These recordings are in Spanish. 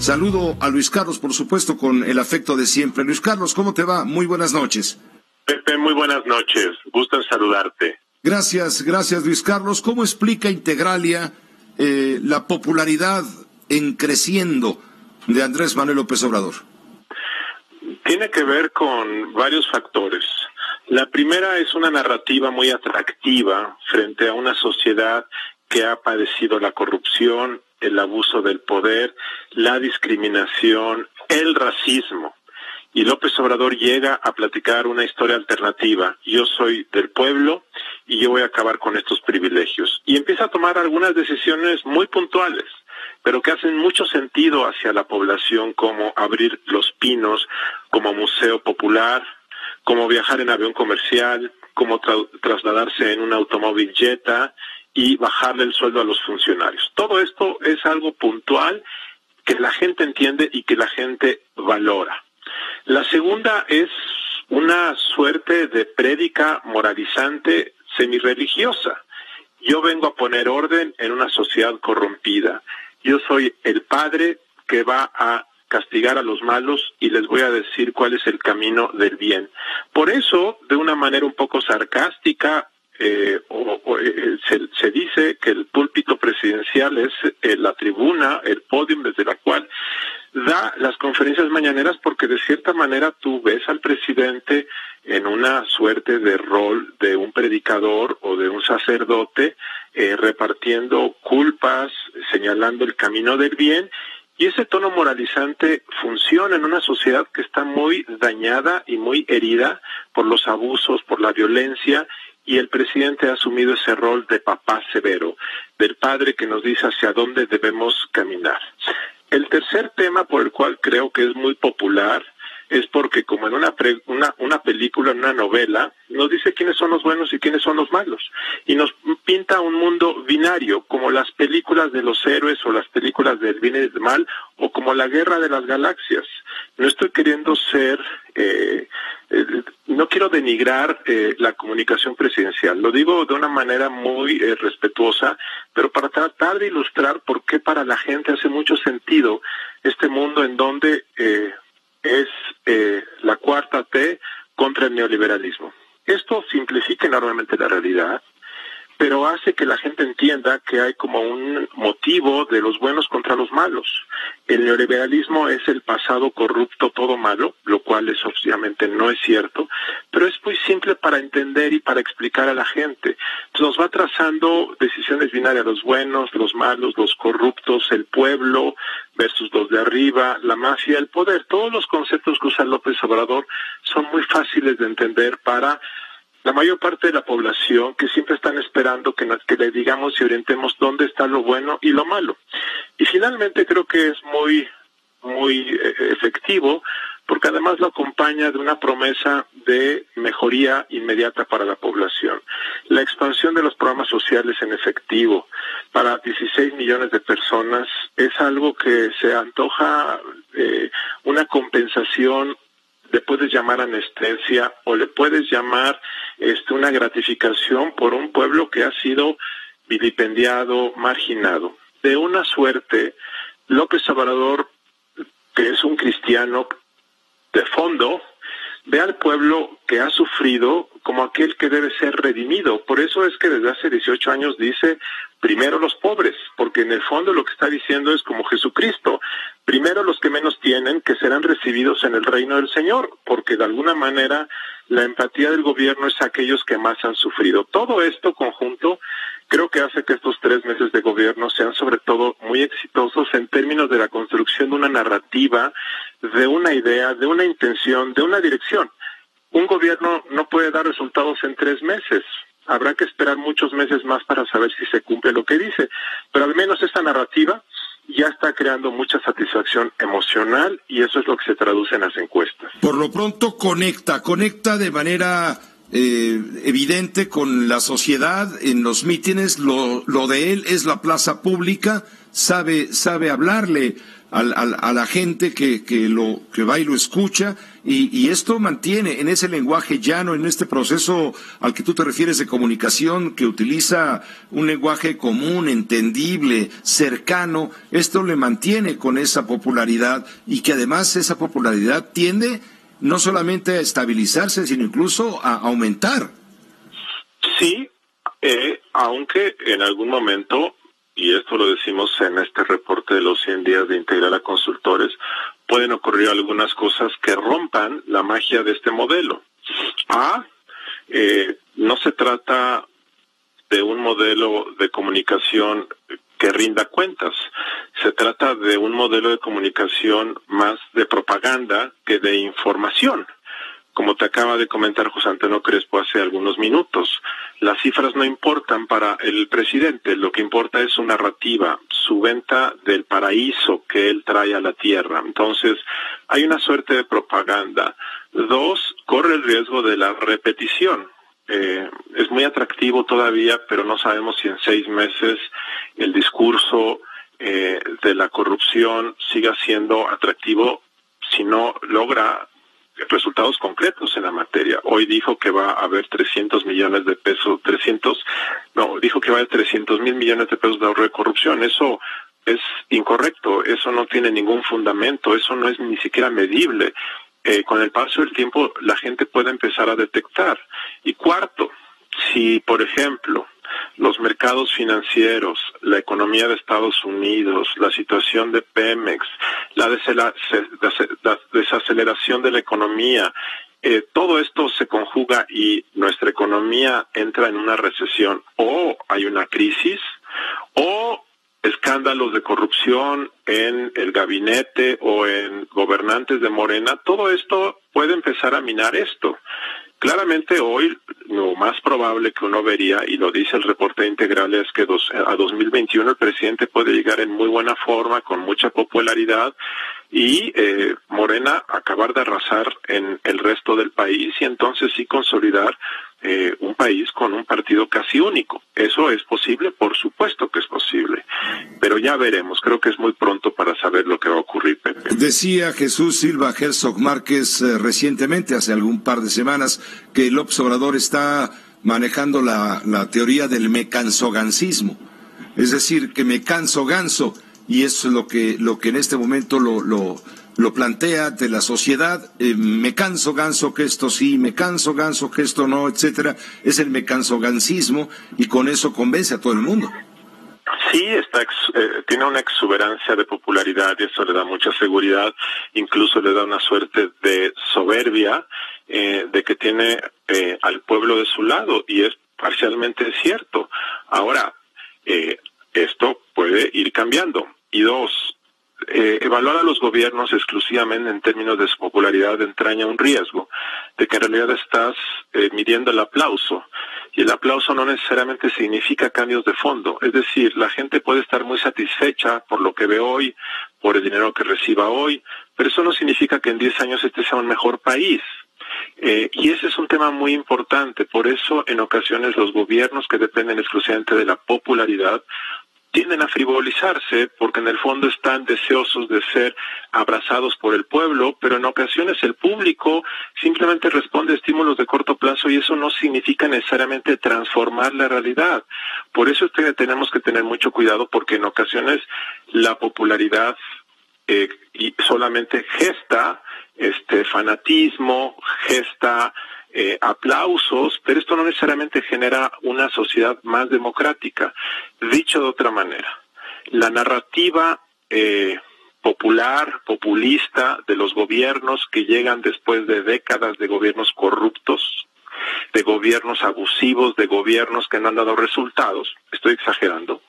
Saludo a Luis Carlos, por supuesto, con el afecto de siempre. Luis Carlos, ¿cómo te va? Muy buenas noches. Pepe, muy buenas noches. Gusto en saludarte. Gracias Luis Carlos. ¿Cómo explica Integralia la popularidad en creciendo de Andrés Manuel López Obrador? Tiene que ver con varios factores. La primera es una narrativa muy atractiva frente a una sociedad que ha padecido la corrupción, el abuso del poder, la discriminación, el racismo. Y López Obrador llega a platicar una historia alternativa. Yo soy del pueblo y yo voy a acabar con estos privilegios. Y empieza a tomar algunas decisiones muy puntuales, pero que hacen mucho sentido hacia la población, como abrir Los Pinos como museo popular, como viajar en avión comercial, como trasladarse en un automóvil Jetta y bajarle el sueldo a los funcionarios. Todo esto es algo puntual que la gente entiende y que la gente valora. La segunda es una suerte de prédica moralizante semirreligiosa. Yo vengo a poner orden en una sociedad corrompida. Yo soy el padre que va a castigar a los malos y les voy a decir cuál es el camino del bien. Por eso, de una manera un poco sarcástica, se dice que el púlpito presidencial es la tribuna, el podium desde la cual da las conferencias mañaneras, porque de cierta manera tú ves al presidente en una suerte de rol de un predicador o de un sacerdote, repartiendo culpas, señalando el camino del bien, y ese tono moralizante funciona en una sociedad que está muy dañada y muy herida por los abusos, por la violencia, y el presidente ha asumido ese rol de papá severo, del padre que nos dice hacia dónde debemos caminar. El tercer tema por el cual creo que es muy popular es porque, como en una película, en una novela, nos dice quiénes son los buenos y quiénes son los malos, y nos pinta un mundo binario, como las películas de los héroes o las películas del bien y del mal, o como la Guerra de las Galaxias. No estoy queriendo ser, no quiero denigrar la comunicación presidencial, lo digo de una manera muy respetuosa, pero para tratar de ilustrar por qué para la gente hace mucho sentido este mundo en donde es la cuarta T contra el neoliberalismo. Esto simplifica enormemente la realidad, pero hace que la gente entienda que hay como un motivo de los buenos contra los malos. El neoliberalismo es el pasado corrupto, todo malo, lo cual es obviamente no es cierto, pero es muy simple para entender y para explicar a la gente. Entonces nos va trazando decisiones binarias, los buenos, los malos, los corruptos, el pueblo versus los de arriba, la mafia, el poder. Todos los conceptos que usa López Obrador son muy fáciles de entender para la mayor parte de la población, que siempre están esperando que le digamos y orientemos dónde está lo bueno y lo malo. Y finalmente creo que es muy efectivo, porque además lo acompaña de una promesa de mejoría inmediata para la población. La expansión de los programas sociales en efectivo para 16 millones de personas es algo que se antoja una compensación. Le puedes llamar anestesia o le puedes llamar una gratificación por un pueblo que ha sido vilipendiado, marginado. De una suerte, López Obrador, que es un cristiano de fondo, ve al pueblo que ha sufrido como aquel que debe ser redimido. Por eso es que desde hace 18 años dice primero los pobres, porque en el fondo lo que está diciendo es como Jesucristo, primero los que menos tienen, que serán recibidos en el reino del Señor, porque de alguna manera la empatía del gobierno es aquellos que más han sufrido. Todo esto conjunto creo que hace que estos 3 meses de gobierno sean sobre todo muy exitosos en términos de la construcción de una narrativa, de una idea, de una intención, de una dirección. Un gobierno no puede dar resultados en 3 meses. Habrá que esperar muchos meses más para saber si se cumple lo que dice. Pero al menos esta narrativa ya está creando mucha satisfacción emocional y eso es lo que se traduce en las encuestas. Por lo pronto conecta de manera evidente con la sociedad en los mítines. Lo de él es la plaza pública, sabe hablarle a la gente que va y lo escucha, y esto mantiene en ese lenguaje llano, en este proceso al que tú te refieres de comunicación, que utiliza un lenguaje común, entendible, cercano. Esto le mantiene con esa popularidad, y que además esa popularidad tiende no solamente a estabilizarse, sino incluso a aumentar. Sí, aunque en algún momento, y esto lo decimos en este reporte de los 100 días de Integral a Consultores, pueden ocurrir algunas cosas que rompan la magia de este modelo. No se trata de un modelo de comunicación que rinda cuentas. Se trata de un modelo de comunicación más de propaganda que de información. Como te acaba de comentar José Antonio Crespo hace algunos minutos, las cifras no importan para el presidente, lo que importa es su narrativa, su venta del paraíso que él trae a la tierra. Entonces, hay una suerte de propaganda. 2, corre el riesgo de la repetición. Es muy atractivo todavía, pero no sabemos si en 6 meses el discurso de la corrupción siga siendo atractivo si no logra resultados concretos en la materia. Hoy dijo que va a haber 300 millones de pesos, dijo que va a haber 300,000 millones de pesos de ahorro de corrupción. Eso es incorrecto, eso no tiene ningún fundamento, eso no es ni siquiera medible. Con el paso del tiempo la gente puede empezar a detectar. Y 4, si por ejemplo los mercados financieros, la economía de Estados Unidos, la situación de Pemex, la desaceleración de la economía, todo esto se conjuga y nuestra economía entra en una recesión, o hay una crisis, o escándalos de corrupción en el gabinete o en gobernantes de Morena, todo esto puede empezar a minar esto. Claramente hoy lo más probable que uno vería, y lo dice el reporte integral, es que a 2021 el presidente puede llegar en muy buena forma, con mucha popularidad, y Morena acabar de arrasar en el resto del país, y entonces sí consolidar un país con un partido casi único. ¿Eso es posible? Por supuesto que es posible, pero ya veremos. Creo que es muy pronto para saber lo que va a ocurrir, Pepe. Decía Jesús Silva Herzog Márquez recientemente, hace algún par de semanas, que López Obrador está manejando la teoría del mecansogancismo, es decir, que me canso ganso, y eso es lo que en este momento lo plantea de la sociedad. Me canso ganso que esto sí, me canso ganso que esto no, etcétera. Es el mecansogancismo, y con eso convence a todo el mundo. Sí, tiene una exuberancia de popularidad, y eso le da mucha seguridad, incluso le da una suerte de soberbia, de que tiene al pueblo de su lado, y es parcialmente cierto. Ahora, esto puede ir cambiando. Y 2, evaluar a los gobiernos exclusivamente en términos de su popularidad entraña un riesgo de que en realidad estás midiendo el aplauso, y el aplauso no necesariamente significa cambios de fondo. Es decir, la gente puede estar muy satisfecha por lo que ve hoy, por el dinero que reciba hoy, pero eso no significa que en 10 años este sea un mejor país. Y ese es un tema muy importante. Por eso en ocasiones los gobiernos que dependen exclusivamente de la popularidad tienden a frivolizarse, porque en el fondo están deseosos de ser abrazados por el pueblo, pero en ocasiones el público simplemente responde a estímulos de corto plazo, y eso no significa necesariamente transformar la realidad. Por eso tenemos que tener mucho cuidado, porque en ocasiones la popularidad y solamente gesta fanatismo, gesta aplausos, pero esto no necesariamente genera una sociedad más democrática. Dicho de otra manera, la narrativa populista de los gobiernos que llegan después de décadas de gobiernos corruptos, de gobiernos abusivos, de gobiernos que no han dado resultados, estoy exagerando,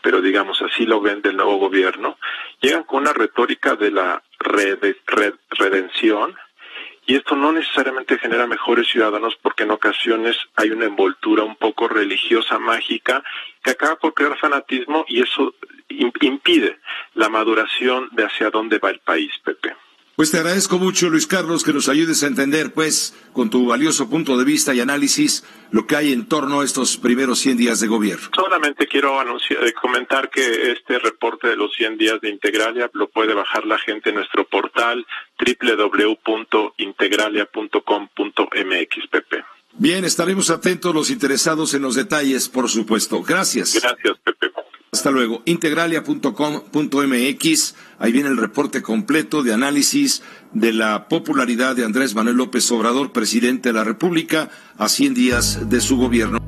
pero digamos así lo ven del nuevo gobierno, llegan con una retórica de la redención, y esto no necesariamente genera mejores ciudadanos, porque en ocasiones hay una envoltura un poco religiosa, mágica, que acaba por crear fanatismo, y eso impide la maduración de hacia dónde va el país, Pepe. Pues te agradezco mucho, Luis Carlos, que nos ayudes a entender, pues, con tu valioso punto de vista y análisis, lo que hay en torno a estos primeros 100 días de gobierno. Solamente quiero comentar que este reporte de los 100 días de Integralia lo puede bajar la gente en nuestro portal www.integralia.com.mx, Pepe. Bien, estaremos atentos los interesados en los detalles, por supuesto. Gracias. Gracias, Pepe. Hasta luego. Integralia.com.mx. Ahí viene el reporte completo de análisis de la popularidad de Andrés Manuel López Obrador, presidente de la República, a 100 días de su gobierno.